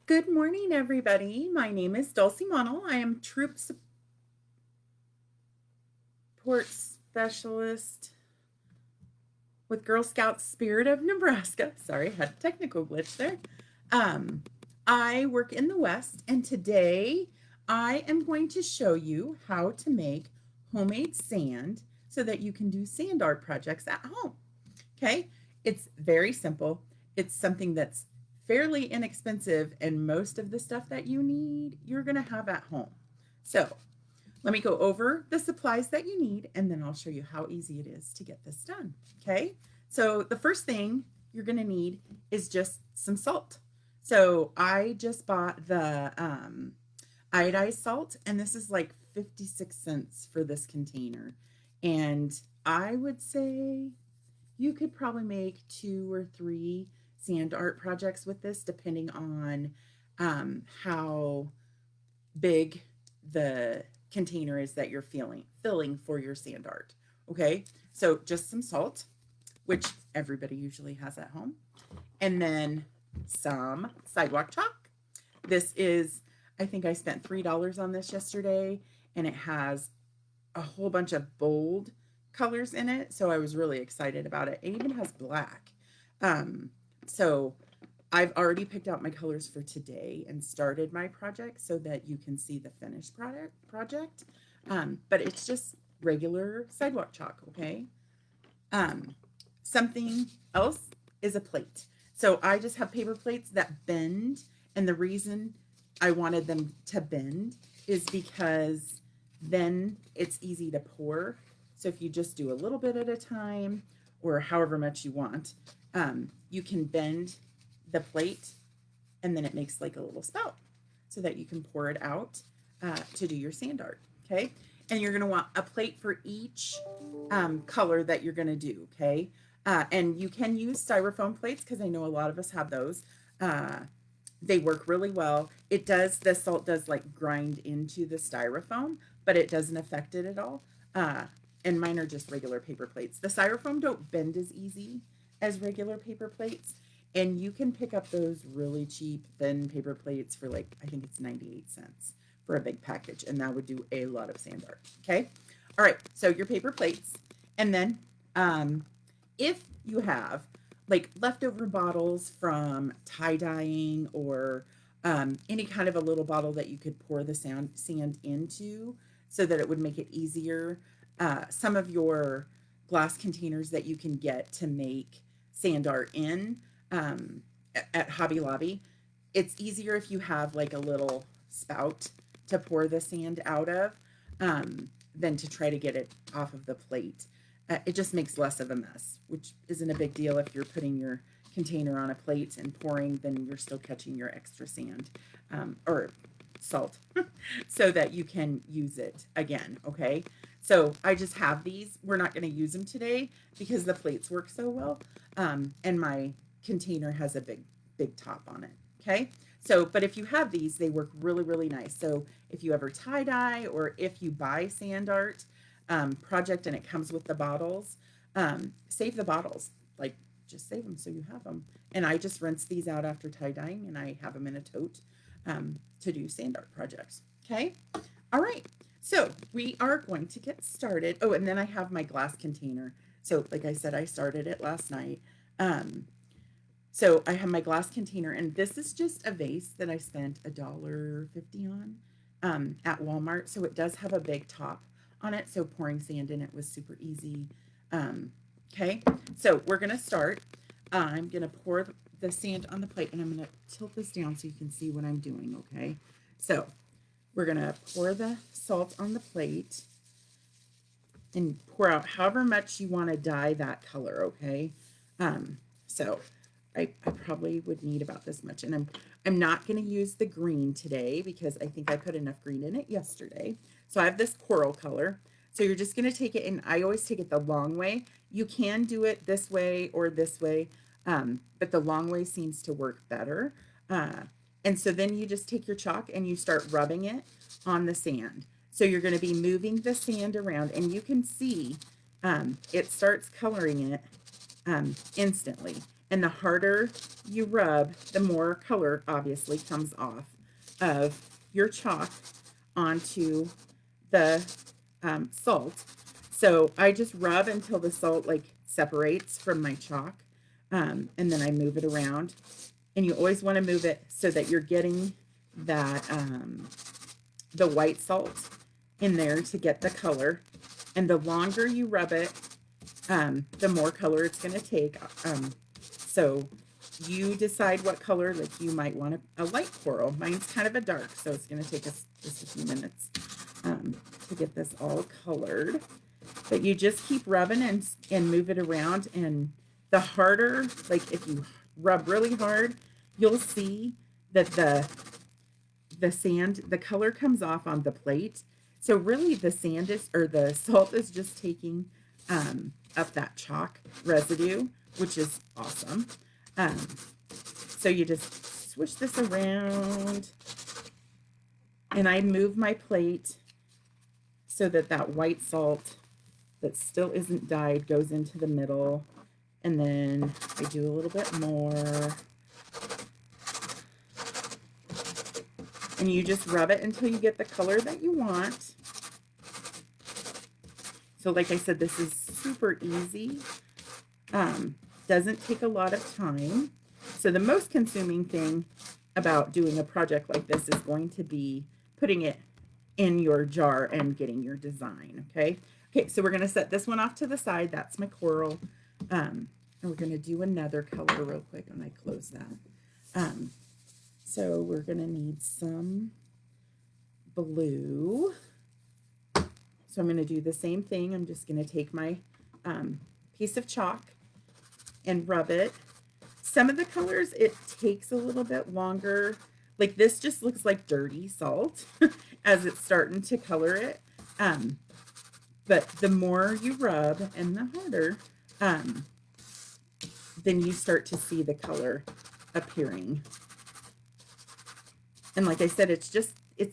Good morning, everybody. My name is Dulcie Monell. I am Troop Support Specialist with Girl Scouts Spirit of Nebraska. Sorry, I had a technical glitch there. Um, I work in the West, and today I am going to show you how to make homemade sand so that you can do sand art projects at home. Okay, it's very simple. It's something that's fairly inexpensive, and most of the stuff that you need, you're going to have at home. So let me go over the supplies that you need, and then I'll show you how easy it is to get this done. Okay, so the first thing you're going to need is just some salt. So I just bought the iodized salt, and this is like 56 cents for this container. And I would say you could probably make 2 or 3 sand art projects with this, depending on how big the container is that you're filling for your sand art. Okay, so just some salt, which everybody usually has at home, and then some sidewalk chalk. This is, I think I spent $3 on this yesterday, and it has a whole bunch of bold colors in it, so I was really excited about it. It even has black. So I've already picked out my colors for today and started my project so that you can see the finished project. But it's just regular sidewalk chalk, okay? Something else is a plate. So I just have paper plates that bend, and the reason I wanted them to bend is because then it's easy to pour. So if you just do a little bit at a time, or however much you want, you can bend the plate, and then it makes like a little spout so that you can pour it out to do your sand art. Okay, and you're going to want a plate for each color that you're going to do. Okay, and you can use styrofoam plates because I know a lot of us have those. They work really well. The salt does like grind into the styrofoam, but it doesn't affect it at all. And mine are just regular paper plates. The styrofoam don't bend as easy as regular paper plates, and you can pick up those really cheap thin paper plates for like, I think it's 98 cents for a big package, and that would do a lot of sand art. Okay, all right, so your paper plates, and then if you have like leftover bottles from tie-dyeing, or any kind of a little bottle that you could pour the sand into so that it would make it easier. Some of your glass containers that you can get to make sand art in at Hobby Lobby, it's easier if you have like a little spout to pour the sand out of than to try to get it off of the plate. It just makes less of a mess, which isn't a big deal. If you're putting your container on a plate and pouring, then you're still catching your extra sand or salt so that you can use it again. Okay, so I just have these. We're not going to use them today because the plates work so well, and my container has a big top on it. Okay, so but if you have these, they work really nice. So if you ever tie dye, or if you buy sand art project and it comes with the bottles, save the bottles. Like, just save them so you have them. And I just rinse these out after tie dyeing, and I have them in a tote to do sand art projects. Okay, all right, so we are going to get started. Oh, and then I have my glass container. So like I said, I started it last night. So I have my glass container, and this is just a vase that I spent $1.50 on at Walmart. So it does have a big top on it, so pouring sand in it was super easy. Okay, so we're gonna start. I'm gonna pour the sand on the plate, and I'm gonna tilt this down so you can see what I'm doing. Okay, so we're gonna pour the salt on the plate and pour out however much you want to dye that color. Okay, so I probably would need about this much, and I'm not going to use the green today because I think I put enough green in it yesterday. So I have this coral color. So you're just going to take it, and I always take it the long way. You can do it this way or this way, but the long way seems to work better. And so then you just take your chalk and you start rubbing it on the sand. So you're going to be moving the sand around, and you can see it starts coloring it instantly. And the harder you rub, the more color obviously comes off of your chalk onto the salt. So I just rub until the salt like separates from my chalk. And then I move it around. And you always want to move it so that you're getting that the white salt in there to get the color. And the longer you rub it, the more color it's going to take. So you decide what color, like you might want a light coral. Mine's kind of a dark, so it's going to take us just a few minutes to get this all colored. But you just keep rubbing and move it around. And the harder, like if you rub really hard, you'll see that the sand, the color comes off on the plate. So really the sand is, or the salt is just taking up that chalk residue, which is awesome. So you just swish this around, and I move my plate so that that white salt that still isn't dyed goes into the middle. And then I do a little bit more. And you just rub it until you get the color that you want. So like I said, this is super easy. Doesn't take a lot of time. So the most consuming thing about doing a project like this is going to be putting it in your jar and getting your design, okay? Okay, so we're gonna set this one off to the side. That's my coral. And we're gonna do another color real quick when I close that. So we're gonna need some blue. So I'm gonna do the same thing. I'm just gonna take my piece of chalk and rub it. Some of the colors, it takes a little bit longer. Like this just looks like dirty salt as it's starting to color it. But the more you rub and the harder, then you start to see the color appearing. And like I said, it's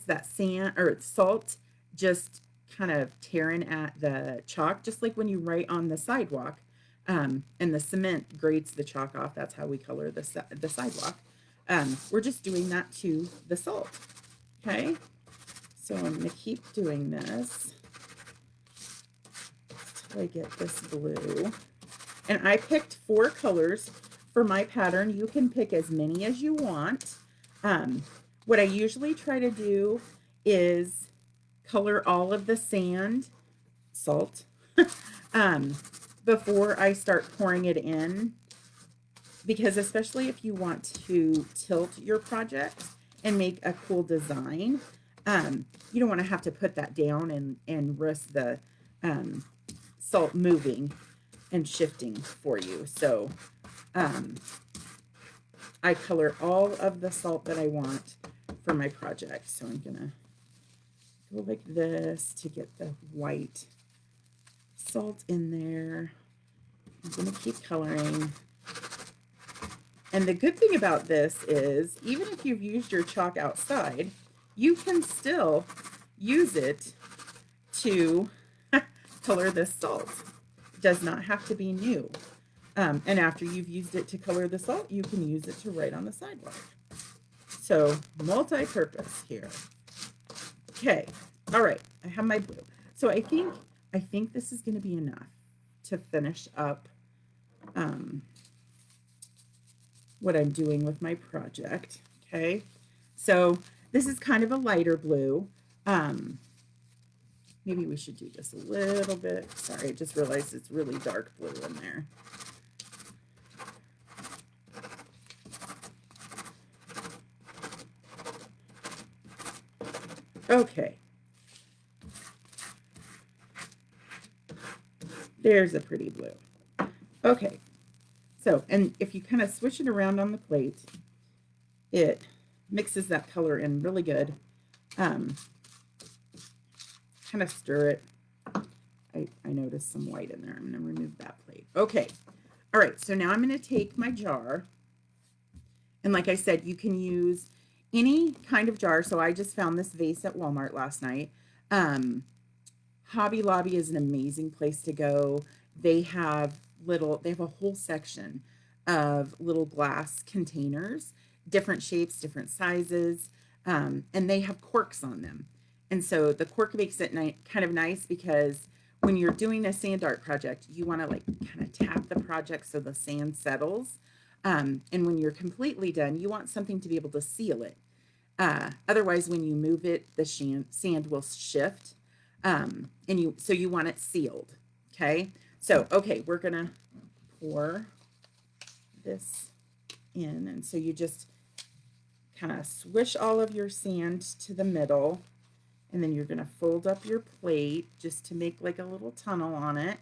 that sand or it's salt just kind of tearing at the chalk, just like when you write on the sidewalk. And the cement grates the chalk off. That's how we color the sidewalk. We're just doing that to the salt. Okay, so I'm going to keep doing this until I get this blue. And I picked 4 colors for my pattern. You can pick as many as you want. What I usually try to do is color all of the salt, before I start pouring it in, because especially if you want to tilt your project and make a cool design, you don't want to have to put that down and risk the salt moving and shifting for you. So I color all of the salt that I want for my project. So I'm gonna go like this to get the white salt in there. I'm going to keep coloring. And the good thing about this is, even if you've used your chalk outside, you can still use it to color this salt. It does not have to be new. And after you've used it to color the salt, you can use it to write on the sidewalk. So multi-purpose here. Okay, all right, I have my blue. So I think this is going to be enough to finish up what I'm doing with my project. Okay, so this is kind of a lighter blue. Maybe we should do just a little bit. Sorry, I just realized it's really dark blue in there. Okay. There's a pretty blue. Okay. So, and if you kind of switch it around on the plate, it mixes that color in really good. Kind of stir it. I noticed some white in there. I'm going to remove that plate. Okay. All right. So now I'm going to take my jar. And like I said, you can use any kind of jar. So I just found this vase at Walmart last night. Hobby Lobby is an amazing place to go. They have a whole section of little glass containers, different shapes, different sizes, and they have corks on them. And so the cork makes it kind of nice because when you're doing a sand art project, you want to like kind of tap the project so the sand settles. And when you're completely done, you want something to be able to seal it. Otherwise, when you move it, the sand will shift. So you want it sealed. Okay. So, okay, we're going to pour this in. And so you just kind of swish all of your sand to the middle. And then you're going to fold up your plate just to make like a little tunnel on it.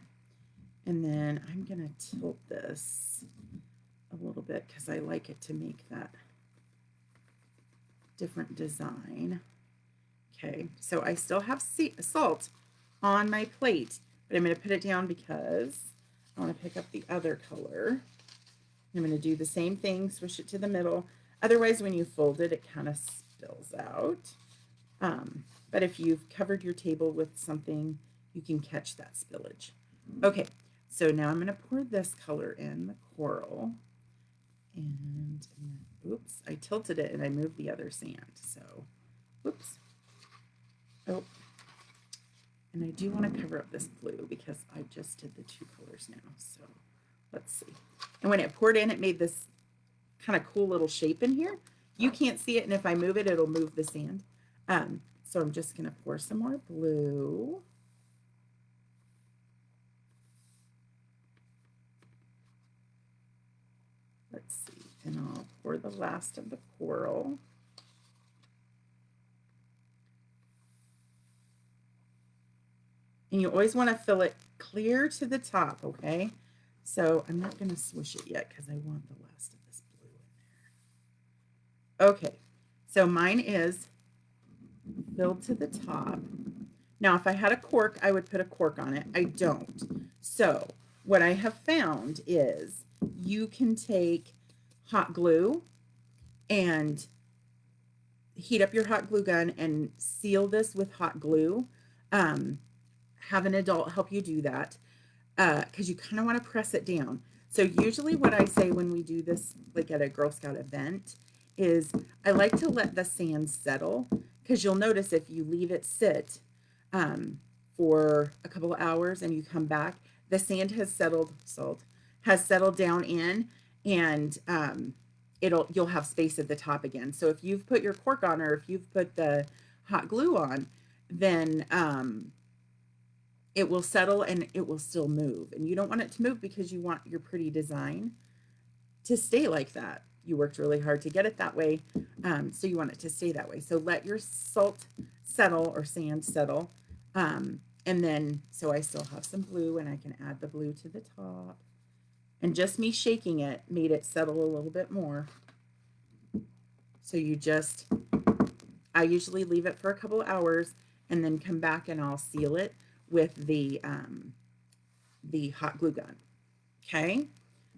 And then I'm going to tilt this a little bit because I like it to make that different design. Okay, so I still have salt on my plate, but I'm going to put it down because I want to pick up the other color. I'm going to do the same thing, swish it to the middle. Otherwise, when you fold it, it kind of spills out. But if you've covered your table with something, you can catch that spillage. Okay, so now I'm going to pour this color in, the coral. And oops, I tilted it and I moved the other sand. So, whoops. Oh, and I do want to cover up this blue because I just did the two colors now. So, let's see. And when it poured in, it made this kind of cool little shape in here. You can't see it, and if I move it, it'll move the sand. So I'm just going to pour some more blue. Let's see, and I'll pour the last of the coral. And you always want to fill it clear to the top, okay? So I'm not going to swish it yet because I want the last of this blue in there. Okay, so mine is filled to the top. Now, if I had a cork, I would put a cork on it. I don't. So what I have found is you can take hot glue and heat up your hot glue gun and seal this with hot glue. Have an adult help you do that because you kind of want to press it down. So usually what I say when we do this, like at a Girl Scout event, is I like to let the sand settle because you'll notice if you leave it sit for a couple of hours and you come back, the sand has settled, down in, and you'll have space at the top again. So if you've put your cork on or if you've put the hot glue on, then it will settle and it will still move. And you don't want it to move because you want your pretty design to stay like that. You worked really hard to get it that way, so you want it to stay that way. So let your salt settle or sand settle. And then, so I still have some blue and I can add the blue to the top. And just me shaking it made it settle a little bit more. So I usually leave it for a couple of hours and then come back and I'll seal it with the hot glue gun. Okay,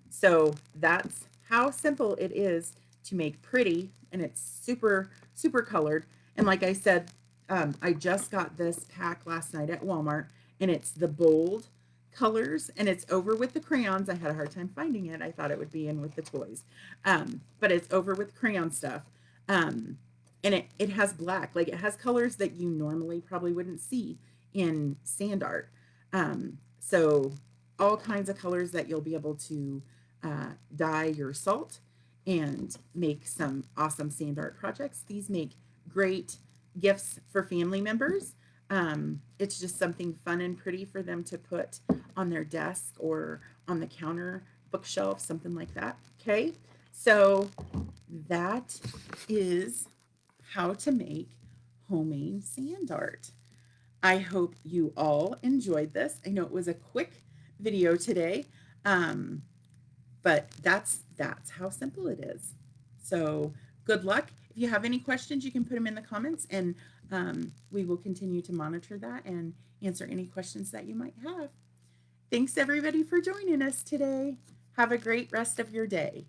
so that's how simple it is to make pretty, and it's super, super colored. And like I said, I just got this pack last night at Walmart, and it's the bold colors, and it's over with the crayons. I had a hard time finding it. I thought it would be in with the toys, but it's over with crayon stuff. And it has black, like it has colors that you normally probably wouldn't see in sand art. So all kinds of colors that you'll be able to dye your salt and make some awesome sand art projects. These make great gifts for family members. It's just something fun and pretty for them to put on their desk or on the counter bookshelf, something like that. Okay, so that is how to make homemade sand art. I hope you all enjoyed this. I know it was a quick video today, but that's how simple it is. So good luck. If you have any questions, you can put them in the comments, and we will continue to monitor that and answer any questions that you might have. Thanks everybody for joining us today. Have a great rest of your day.